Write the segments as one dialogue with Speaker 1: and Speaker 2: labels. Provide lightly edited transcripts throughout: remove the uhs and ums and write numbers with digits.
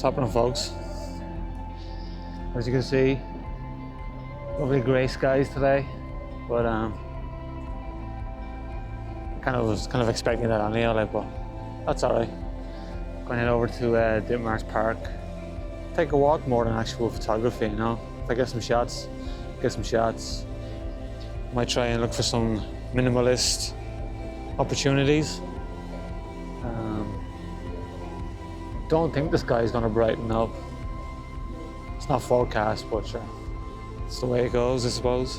Speaker 1: What's happening, folks? As you can see, lovely grey skies today, but was kind of expecting that anyhow, like, but that's alright. Going to head over to Astoria Park. Take a walk more than actual photography, you know. If I get some shots, get some shots. Might try and look for some minimalist opportunities. Don't think the sky is going to brighten up. It's not forecast, but sure, it's the way it goes, I suppose.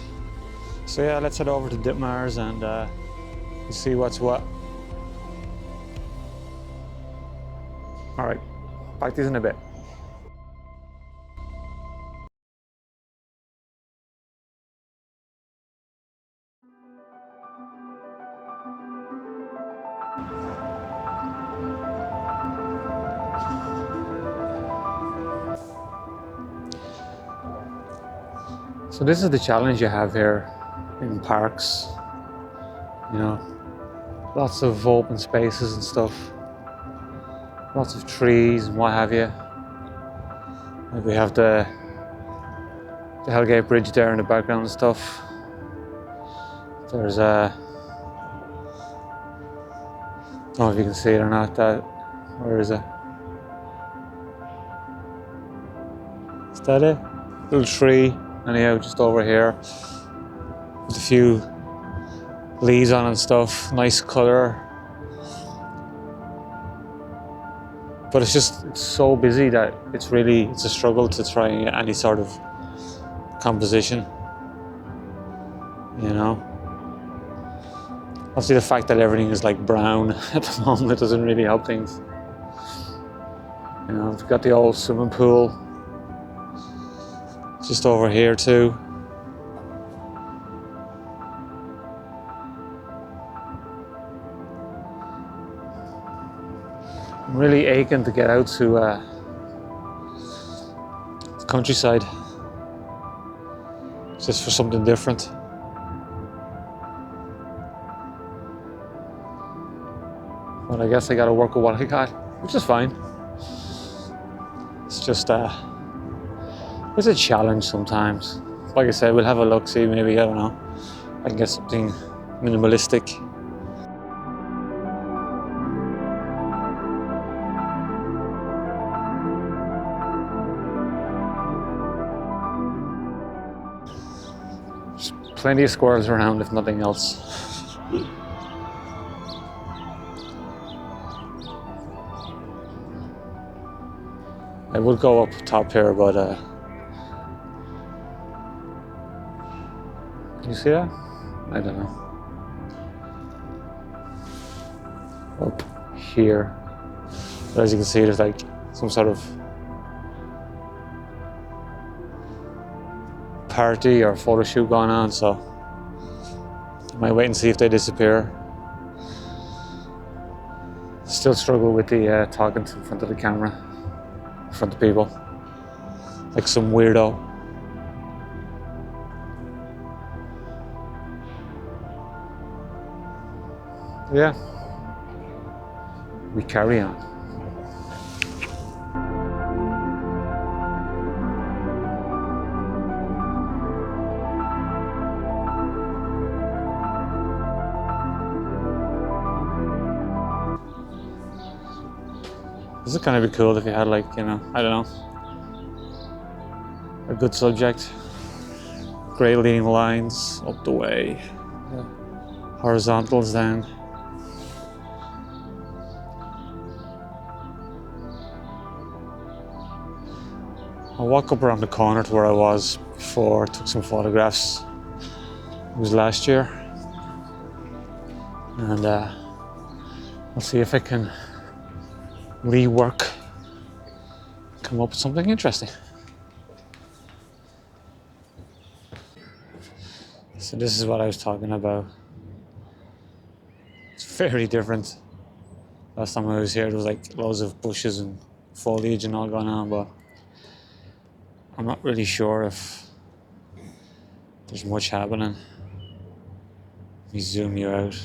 Speaker 1: So yeah, let's head over to Ditmars and see what's what. All right, back to you in a bit. So this is the challenge you have here in parks, you know, lots of open spaces and stuff, lots of trees and what have you. Like we have the Hellgate Bridge there in the background and stuff. There's a, I don't know if you can see it or not, where is it? Is that it? Little tree, anyhow, just over here. With a few leaves on and stuff, nice colour. But it's so busy that it's a struggle to try and get any sort of composition, you know. Obviously the fact that everything is like brown at the moment doesn't really help things. You know, we've got the old swimming pool just over here too. I'm really aching to get out to the countryside, just for something different. But I guess I gotta work with what I got, which is fine. It's just it's a challenge sometimes. Like I said, we'll have a look, see, maybe, I don't know, I can get something minimalistic. There's plenty of squirrels around, if nothing else. I would go up top here, but you see that? I don't know. Up here. But as you can see, there's like some sort of party or photo shoot going on, so I might wait and see if they disappear. Still struggle with the talking in front of the camera, in front of people, like some weirdo. Yeah, we carry on. This would kind of be cool if you had, like, you know, I don't know, a good subject. Great leading lines up the way, horizontals down. I'll walk up around the corner to where I was before, took some photographs. It was last year. And I'll see if I can rework, come up with something interesting. So this is what I was talking about. It's very different. Last time I was here, there was like loads of bushes and foliage and all going on, but I'm not really sure if there's much happening. Let me zoom you out.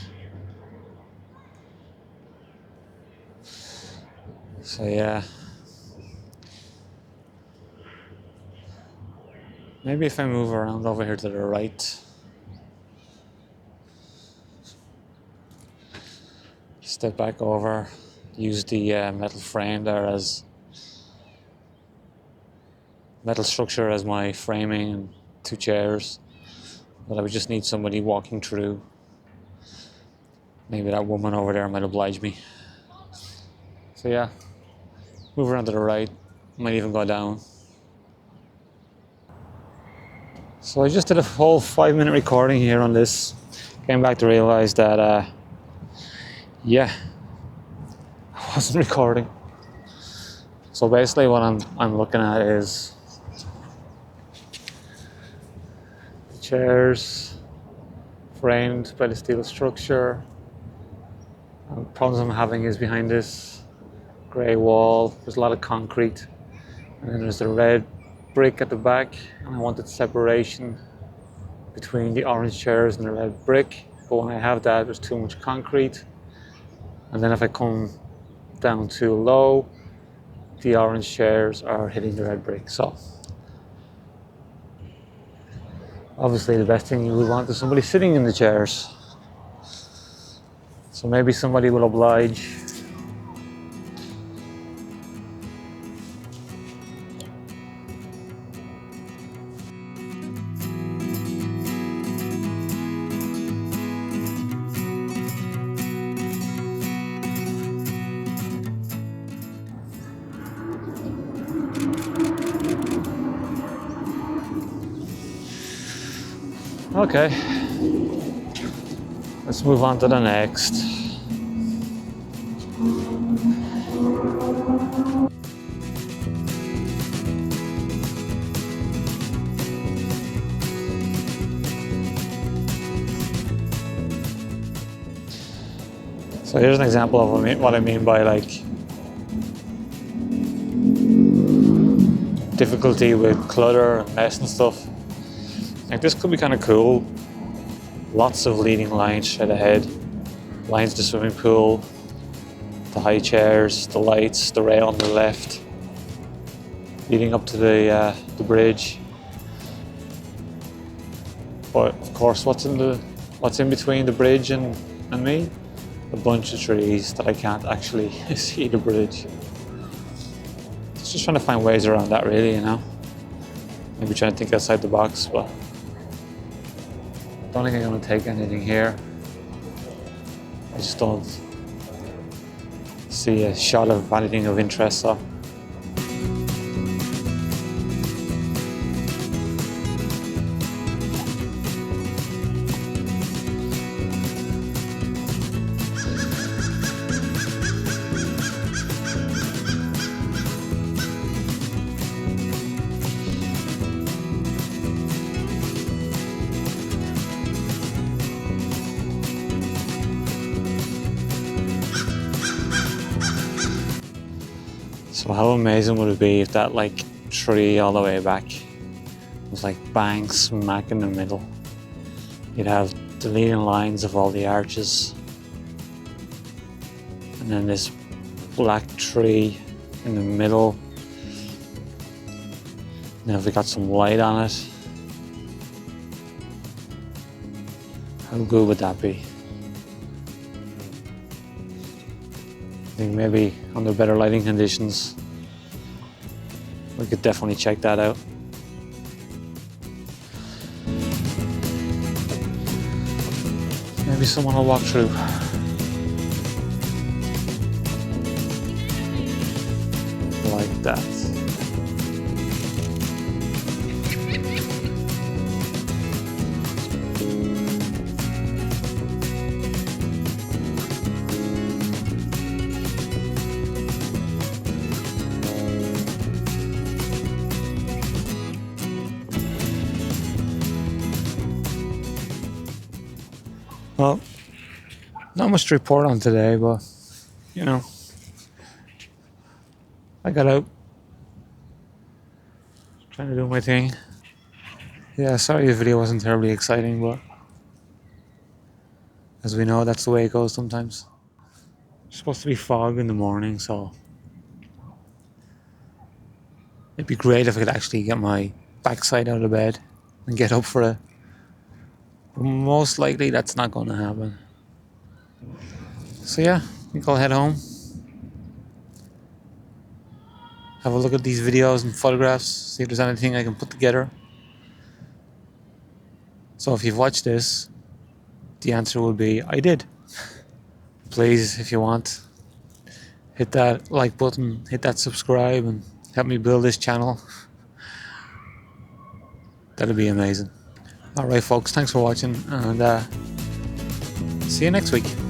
Speaker 1: So yeah, Maybe if I move around over here to the right, step back over, use the metal frame there as metal structure as my framing and two chairs. But I would just need somebody walking through. Maybe that woman over there might oblige me. So yeah, move around to the right, might even go down. So I just did a whole 5-minute recording here on this. Came back to realize that, yeah, I wasn't recording. So basically what I'm looking at is the chairs framed by the steel structure. The problems I'm having is behind this grey wall, there's a lot of concrete. And then there's the red brick at the back, and I wanted separation between the orange chairs and the red brick. But when I have that, there's too much concrete. And then if I come down too low, the orange chairs are hitting the red brick. So obviously the best thing you would want is somebody sitting in the chairs. So maybe somebody will oblige. Okay, let's move on to the next. So here's an example of what I mean by like difficulty with clutter and mess and stuff. Like this could be kind of cool. Lots of leading lines straight ahead. Lines to the swimming pool, the high chairs, the lights, the rail on the left, leading up to the bridge. But of course, what's in between the bridge and me? A bunch of trees that I can't actually see the bridge. It's just trying to find ways around that, really, you know. Maybe trying to think outside the box, but I don't think I'm going to take anything here. I just don't see a shot of anything of interest. So. So how amazing would it be if that like tree all the way back was like bang smack in the middle. You'd have the leading lines of all the arches, and then this black tree in the middle. Now if we got some light on it, how good would that be? I think maybe under better lighting conditions, we could definitely check that out. Maybe someone will walk through. Like that. Well, not much to report on today, but, you know, I got out, trying to do my thing. Yeah, sorry the video wasn't terribly exciting, but as we know, that's the way it goes sometimes. It's supposed to be fog in the morning, so it'd be great if I could actually get my backside out of bed and get up for it. But most likely that's not going to happen. So yeah, I think I'll head home. Have a look at these videos and photographs, see if there's anything I can put together. So if you've watched this, the answer will be I did. Please, if you want, hit that like button, hit that subscribe, and help me build this channel. That'd be amazing. Alright folks, thanks for watching, and see you next week.